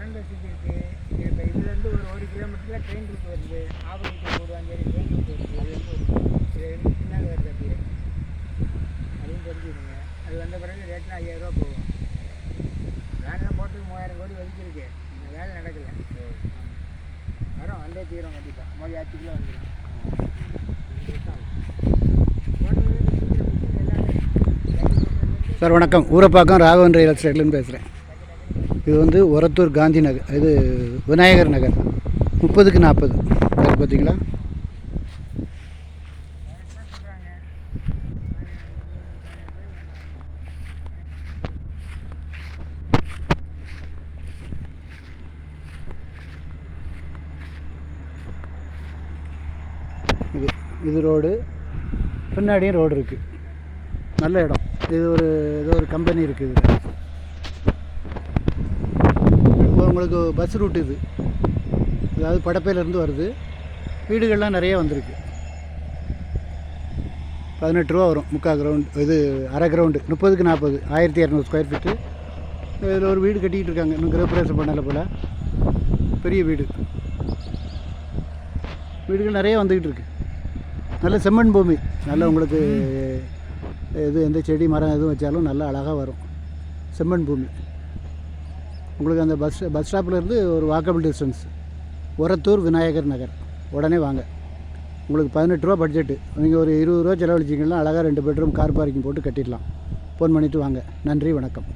Current வசதி இருக்குது. இப்போ இதுலேருந்து ஒரு 1 கிலோமீட்டரில் ட்ரெயின் ரூட் வருது. ஆவடிக்கு போடுவாஞ்சேரி ட்ரெயின் ரூட் வருது. இது வந்து ஒரு பின்னாடி வருது அப்படியே. அதையும் தெரிஞ்சுக்கோங்க. அது வந்த பிறகு ரேட்னா 5000 ரூபா போகும். வேன்லாம் போட்டு 3000 கோடி ஒதுக்கிருக்கு. இந்த வேலை நடக்கலை. வரும் வந்தே தீரும் கண்டிப்பாக. மொழி ஆட்சிக்குள்ளே வந்துடும். சார் வணக்கம். ஊரப்பாக்கம் ராகவன் ரியல் எஸ்டேட்லேருந்து பேசுகிறேன். இது வந்து ஒரத்தூர் காந்தி நகர், இது விநாயகர் நகர் 30க்கு 40 பேர் பார்த்தீங்களா? இது ரோடு, பின்னாடியும் ரோடு இருக்குது. நல்ல இடம். இது ஏதோ ஒரு கம்பெனி இருக்குது. இதில் உங்களுக்கு பஸ் ரூட் இது, அதாவது படப்பையிலேருந்து வருது. வீடுகள்லாம் நிறைய வந்திருக்கு. 18 ரூபா வரும் முக்கால் கிரவுண்ட், இது அரை கிரவுண்டு. 30க்கு 40, 1200 square feet. இதில் ஒரு வீடு கட்டிக்கிட்டு இருக்காங்க, இன்னும் கிரகப்பிரவேசம் பண்ணலை போல். பெரிய வீடு. வீடுகள் நிறைய வந்துக்கிட்டு இருக்கு. நல்ல செம்மண் பூமி. நல்ல உங்களுக்கு எந்த செடி மரம் எதுவும் வச்சாலும் நல்லா அழகாக வரும். செம்மண் பூமி. உங்களுக்கு அந்த பஸ் ஸ்டாப்லேருந்து ஒரு வாக்கபிள் டிஸ்டன்ஸ். ஒரத்தூர் விநாயகர் நகர். உடனே வாங்க. உங்களுக்கு 18 ரூபா பட்ஜெட்டு. நீங்கள் ஒரு 20 ரூபா செலவழிச்சிங்கன்னா அழகாக 2 பெட்ரூம் கார் பார்க்கிங் போட்டு கட்டிடலாம். ஃபோன் பண்ணிவிட்டு வாங்க. நன்றி, வணக்கம்.